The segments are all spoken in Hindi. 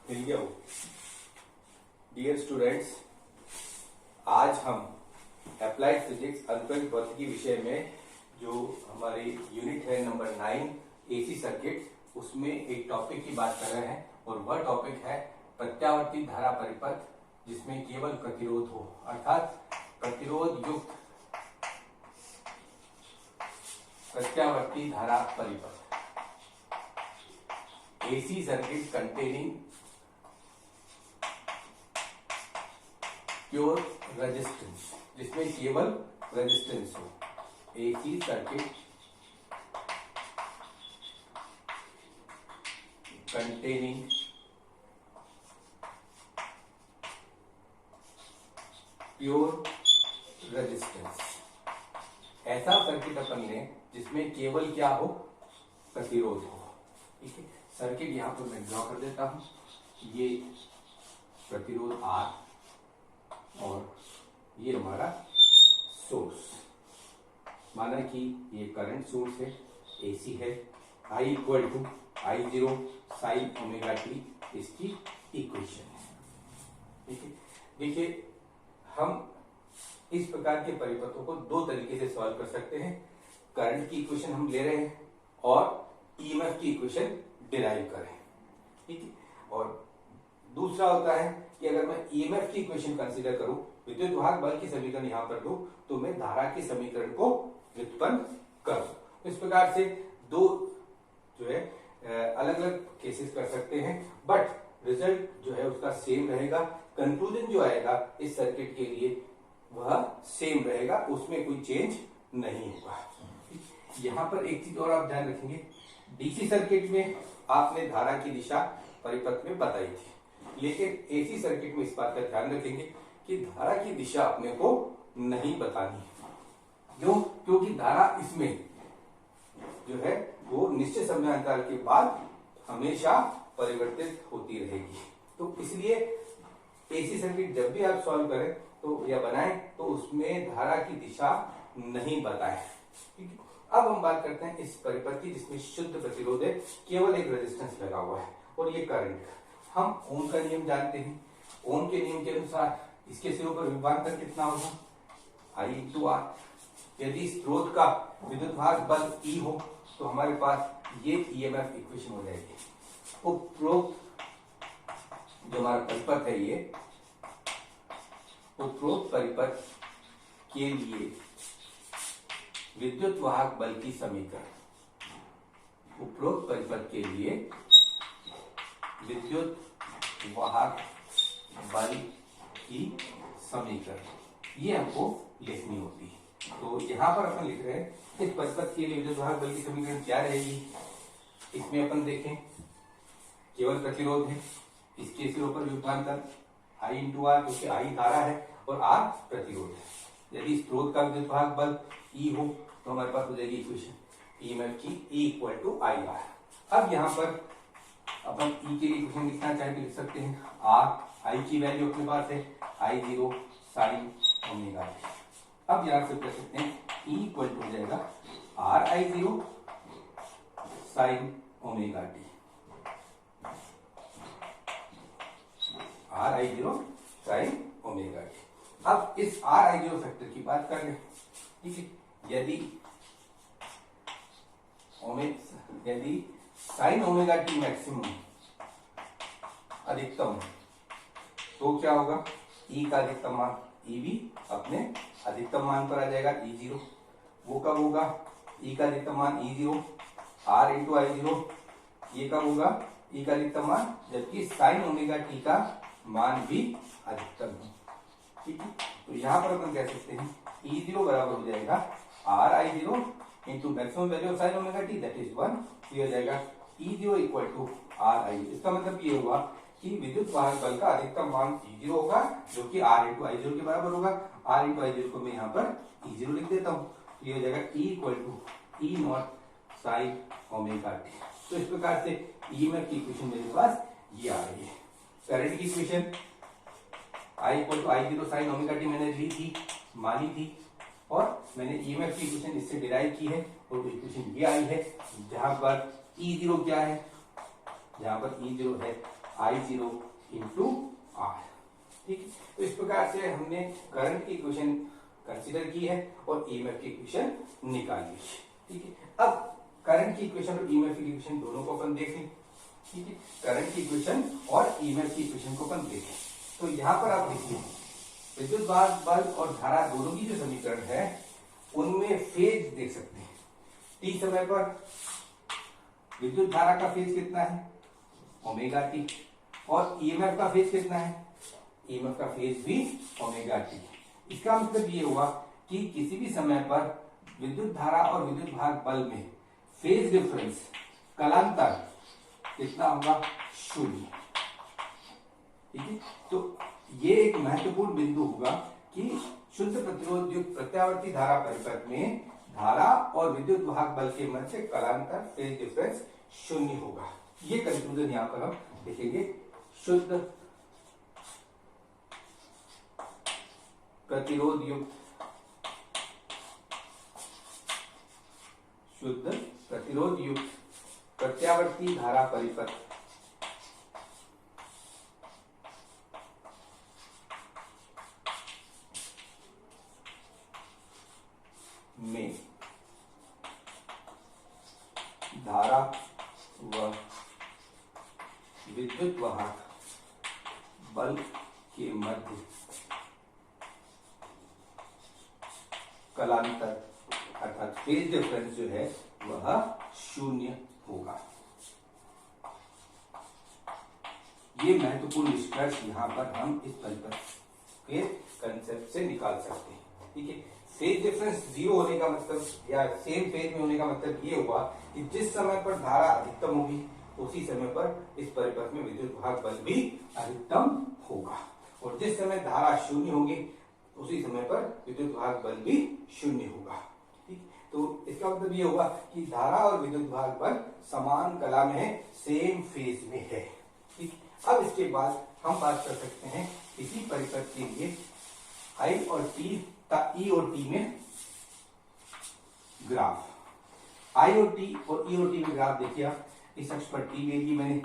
मिल गया वो। डियर स्टूडेंट्स, आज हम अप्लाइड फिजिक्स अनुप्रयुक्त भौतिकी विषय में जो हमारी यूनिट है नंबर 9 एसी सर्किट, उसमें एक टॉपिक की बात कर रहे हैं और वह टॉपिक है प्रत्यावर्ती धारा परिपथ जिसमें केवल प्रतिरोध हो, अर्थात प्रतिरोध युक्त प्रत्यावर्ती धारा परिपथ, AC circuit containing pure resistance, जिसमें केवल रेजिस्टेंस हो। AC circuit containing pure resistance, ऐसा सर्किट अपन ने जिसमें केवल क्या हो, प्रतिरोध हो। ठीक है, सर्किट यहां पर मैं ड्रॉ कर देता हूं। ये प्रतिरोध R और ये हमारा सोर्स, माना कि ये करंट सोर्स है, एसी है। I equal to I0 sine omega t इसकी इक्वेशन है। ठीक है, देखिए हम इस प्रकार के परिपथों को दो तरीके से सॉल्व कर सकते हैं। करंट की इक्वेशन हम ले रहे हैं और ईएमएफ की इक्वेशन डिराइव कर रहे हैं। ठीक है, और दूसरा होता है कि अगर मैं ईएमएफ की इक्वेशन कंसीडर करूं, विद्युत वाहक बल की समीकरण यहां पर दूं, तो मैं धारा के समीकरण को व्युत्पन्न करूं। इस प्रकार से दो जो है अलग अलग केसेस कर सकते हैं, बट रिजल्ट जो है उसका सेम रहेगा। कंक्लूजन जो आएगा इस सर्किट के लिए वह सेम रहेगा, उसमें कोई चेंज नहीं होगा। यहां पर एक चीज और आप ध्यान रखेंगे, डीसी सर्किट में आपने धारा की दिशा परिपथ में बताई थी, लेकिन एसी सर्किट में इस बात का ध्यान रखेंगे कि धारा की दिशा अपने को नहीं बतानी। क्यों? क्योंकि धारा इसमें जो है वो निश्चित समय अंतराल के बाद हमेशा परिवर्तित होती रहेगी। तो इसलिए एसी सर्किट जब भी आप सॉल्व करें तो या बनाएं तो उसमें धारा की दिशा नहीं बताएं। ठीक है, अब हम बात करते हैं इस परिपथ की जिसमें शुद्ध प्रतिरोध है, केवल एक रेजिस्टेंस लगा हुआ है और ये करंट। हम ओम का नियम जानते हैं। ओम के नियम के अनुसार इसके सिरों पर विभवांतर कितना होगा, I इंटू आर। यदि स्रोत का विद्युत वाहक बल E हो तो हमारे पास ये ईएमएफ इक्वेशन हो जाएगी। उपरोक्त जो हमारा परिपथ है, ये उपरोक्त परिपथ के लिए विद्युत वाहक बल की समीकरण, उपरोक्त परिपथ के लिए विद्युत वाहक बल की समीकरण, ये हमको लिखनी होती है। तो यहां पर अपन लिख रहे हैं इस परिपथ के लिए विद्युत वाहक बल की समीकरण क्या रहेगी। इसमें अपन देखें केवल प्रतिरोध है, इसके सिरों पर विभवांतर I इंटू आर, क्योंकि I धारा है और R प्रतिरोध है। यदि स्रोत का विद्युत वाहक बल E हो तो हमारे पास हो जाएगी इक्वेशन ईएमएफ की E equal to I R. अब यहाँ पर अपन E के लिए इक्वेशन लिखना चाहे तो लिख सकते हैं R, I की वैल्यू अपने पास है I0 साइन ओमेगा टी। अब यहाँ से कह सकते हैं E इक्वल टू हो जाएगा RI0 sign omega T, RI0 sign omega T. अब इस RI0 फैक्टर की बात कर रहे हैं। ठीक है, यदि साइन ओमेगा टी मैक्सिमम अधिकतम है तो क्या होगा, E का अधिकतम मान E भी अपने अधिकतम मान पर आ जाएगा E0। वो कब होगा, E का अधिकतम मान E0 R इंटू I0, ये कब होगा E का अधिकतम मान, जबकि साइन ओमेगा टी का मान भी अधिकतम है। ठीक है, तो यहां पर अपन कह सकते हैं E0 बराबर हो जाएगा RI0 into maximum value of sine omega T, that is 1। ये हो जाएगा E0 इक्वल टू RI0। इसका मतलब ये हुआ कि विद्युत वाहक बल का अधिकतम मान E0 होगा, जो कि R इंटू I0 के बराबर होगा। R इंटू I0 को मैं यहाँ पर E0 लिख देता हूँ, ये हो जाएगा E equal to E naught sine omega t. तो इस प्रकार से ईएमएफ की इक्वेशन मेरे पास ये आ रही है। करंट की equation I equal to I0 sine omega t मैंने ली थी, मानी थी, और मैंने ईएमएफ की इक्वेशन इससे डिराइव की है और इक्वेशन ये आई है, जहां पर E0 क्या है, जहां पर E0 है I0 इंटू आर। ठीक है, तो इस प्रकार से हमने करंट की इक्वेशन कंसीडर की है और ईएमएफ की इक्वेशन निकाली है। ठीक है, अब करंट की इक्वेशन और ईएमएफ की इक्वेशन दोनों को अपन देखें। ठीक है, करंट की इक्वेशन और ईएमएफ की इक्वेशन को अपन देखें। तो यहां पर आप देखिए विद्युत वाहक बल और धारा दोनों की जो समीकरण है उनमें फेज देख सकते हैं। टी समय पर विद्युत धारा का फेज कितना है, ओमेगा टी, और ईएमएफ का फेज कितना है, ईएमएफ का फेज भी ओमेगा टी। इसका मतलब ये हुआ कि किसी भी समय पर विद्युत धारा और विद्युत वाहक बल में फेज डिफरेंस कालांतर कितना होगा, शून्य। ठीक है, तो ये एक महत्वपूर्ण बिंदु होगा कि शुद्ध प्रतिरोध युक्त प्रत्यावर्ती धारा परिपथ में धारा और विद्युत वाहक बल के मध्य कालांतर फेज डिफरेंस शून्य होगा। ये कंक्लूजन यहां पर हम देखेंगे। शुद्ध प्रतिरोध युक्त प्रत्यावर्ती धारा परिपथ में धारा व विद्युत वाहक बल के मध्य कालांतर अर्थात फेज डिफरेंस जो है वह शून्य होगा। ये महत्वपूर्ण निष्कर्ष यहां पर हम इस परिपथ के कंसेप्ट से निकाल सकते हैं। ठीक है, फेज डिफरेंस जीरो होने का मतलब या सेम फेज में होने का मतलब ये हुआ कि जिस समय पर धारा अधिकतम होगी उसी समय पर इस परिपथ में विद्युत वाहक बल भी अधिकतम होगा, और जिस समय धारा शून्य होगी उसी समय पर विद्युत वाहक बल भी शून्य होगा। ठीक, तो इसका मतलब ये होगा कि धारा और विद्युत वाहक बल समान कला में है, सेम फेज में है। ठीक, अब इसके बाद हम बात कर सकते हैं इसी परिपथ के लिए आई और टी ई और टी में ग्राफ। आई और टी में ग्राफ देखिए आप, इस अक्ष पर टी ले ली मैंने,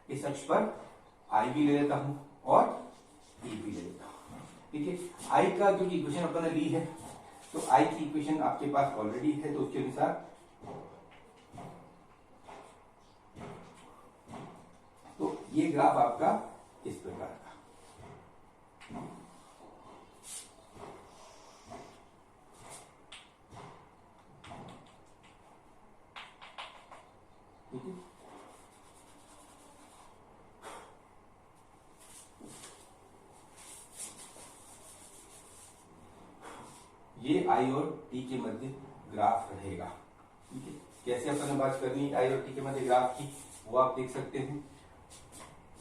इस अक्ष पर आई भी ले लेता हूं और ई भी ले लेता हूं। ठीक है, आई का जो इक्वेशन अपन ने ली है तो आई की इक्वेशन आपके पास ऑलरेडी है, तो उसके अनुसार तो ये ग्राफ आपका इस प्रकार का। ये आई और टी के मध्य ग्राफ रहेगा। ठीक है, कैसे अपन ने बात करनी आई और टी के मध्य ग्राफ की वो आप देख सकते हैं।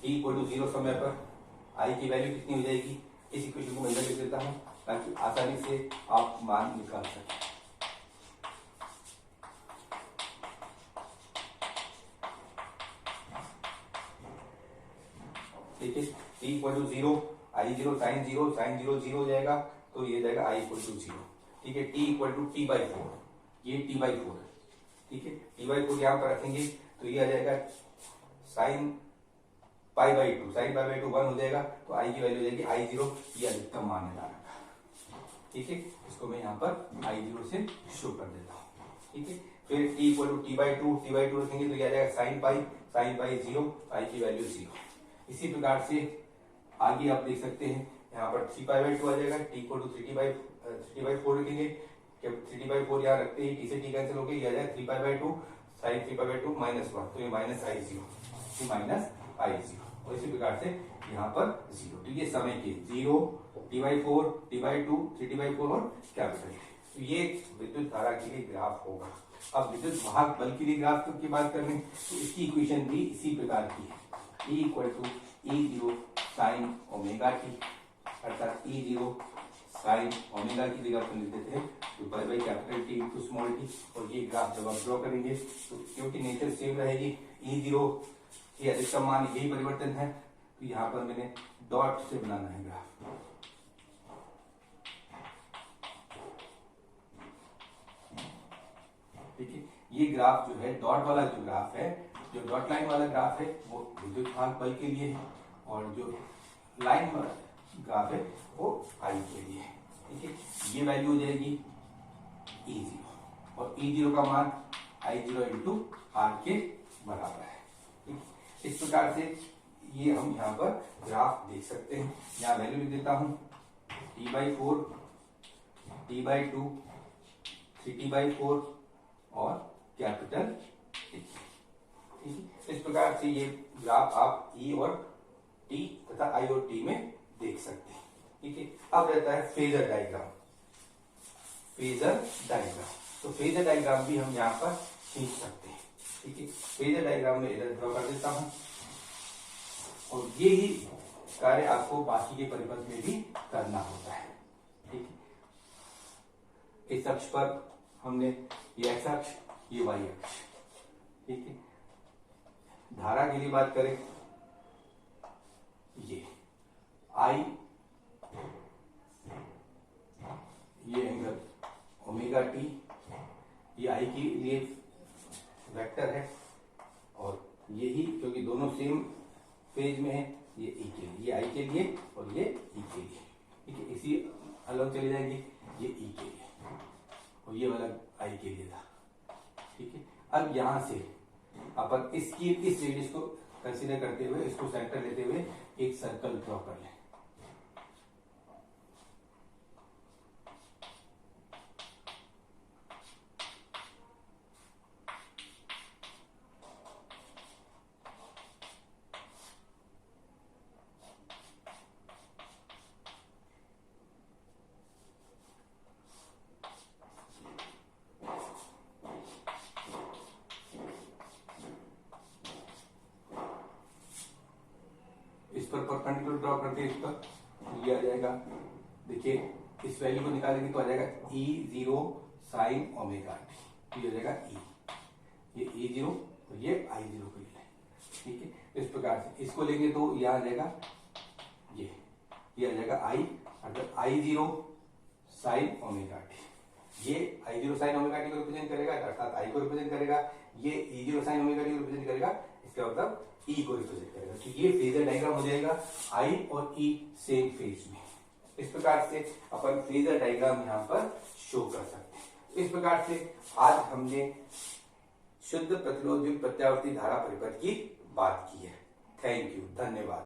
टी इक्वल टू 0 समय पर आई की वैल्यू कितनी हो जाएगी, इस इक्वेशन को मैं इधर लिख देता हूं ताकि आसानी से आप मान निकाल सकें। ठीक है, t equal to 0, I 0 sine 0 0 हो जाएगा, तो ये जाएगा आई इक्वल टू 0। ठीक है, t equal to t by 4, ये टी बाई 4 है। ठीक है, टी बाई 4 यहां पर रखेंगे तो ये आ जाएगा sine pi by 2, sine pi by 2 1 हो जाएगा, तो आई की वैल्यू हो जाएगी आई 0, ये अधिकतम मान है धारा का। ठीक है, इसको मैं यहाँ पर आई 0 से शो कर देता हूँ। ठीक है, फिर t equal to t by 2 रखेंगे तो ये आ जाएगा साइन पाई 0, आई की वैल्यू 0। इसी प्रकार से आगे आप देख सकते हैं यहाँ पर 3 पाई बाई 2 आ जाएगा, टी इक्वल टू 3 बाई 4 रखेंगे, 3 बाई 4 यहाँ रखते ही टी से टी कैंसिल होकर ये आ जाएगा 3 pi by 2 sine 3 pi by 2 -1, तो ये माइनस आई 0, और इसी प्रकार से यहाँ पर 0। तो ये समय के 0, T by 4, T by 2, 3 by 4 और कैपिटल। तो ये विद्युत धारा के लिए ग्राफ होगा। अब विद्युत वाहक बल के लिए ग्राफ की बात करें तो इसकी इक्वेशन भी इसी प्रकार की है। E equal to E0 sine omega t, अर्थात E0 साइन ओमेगा की जगह पर लिख देते हैं तो pi by capital T into small T. और ये ग्राफ जब आप ड्रॉ करेंगे तो क्योंकि नेचर सेम रहेगी, E0 ये अधिकतम मान यही परिवर्तन है, तो यहाँ पर मैंने डॉट से बनाना है ग्राफ। ठीक है, ये ग्राफ जो है डॉट वाला जो ग्राफ है जो डॉट लाइन वाला ग्राफ है वो विद्युत भाग बल के लिए है और जो लाइन वाला ग्राफ है वो आई के लिए है। ठीक है, ये वैल्यू हो जाएगी E0 और E0 का मान I0 इंटू आर के बराबर है। ठीक, इस प्रकार से ये हम यहाँ पर ग्राफ देख सकते हैं। यहाँ वैल्यू लिख देता हूं T/4, T/2, 3T/4 और कैपिटल T। इस प्रकार से ये ग्राफ आप E और T तथा I और T में देख सकते हैं। ठीक है, अब रहता है फेजर डायग्राम। फेजर डायग्राम, तो फेजर डायग्राम भी हम यहाँ पर खींच सकते हैं। ठीक है, फेजर डायग्राम में इधर ड्रॉ कर देता हूं और ये ही कार्य आपको बाकी के परिपथ में भी करना होता है। ठीक है, इस अक्ष पर हमने ये x अक्ष, ये y अक्ष। ठीक है, धारा के लिए बात करें, ये I, ये एंगल ओमेगा टी, ये I के लिए वेक्टर है और यही क्योंकि दोनों सेम फेज में है, ये E के लिए, ये I के लिए और ये E के लिए। ठीक है, इसी अलग चली जाएंगी, ये E के लिए और ये वाला I के लिए था। ठीक है, अब यहां से अपन इसकी इस रेडियस को कंसीडर करते हुए, इसको सेंटर लेते हुए एक सर्कल ड्रॉ कर लें। इस पर परपेंडिकुलर ड्रॉ करके इस पर ये आ जाएगा। देखिए इस वैल्यू को निकालेंगे तो आ जाएगा E0 साइन ओमेगा टी, ये हो जाएगा E, ये E0 और ये I0 को ले। ठीक है, इस प्रकार से इसको लेंगे तो यह आ जाएगा ये आ जाएगा I, अर्थात I0 साइन ओमेगा टी। ये I0 साइन ओमेगा टी को रिप्रेजेंट करेगा, अर्थात I को रिप्रेजेंट करेगा। ये E0 साइन ओमेगा टी को रिप्रेजेंट करेगा, इसका मतलब E को रिप्रेजेंट करेगा। तो ये फेजर डायग्राम हो जाएगा I और E सेम फेज में। इस प्रकार से अपन फेजर डायग्राम यहाँ पर शो कर सकते हैं। इस प्रकार से आज हमने शुद्ध प्रतिरोध युक्त प्रत्यावर्ती धारा परिपथ की बात की है। थैंक यू, धन्यवाद।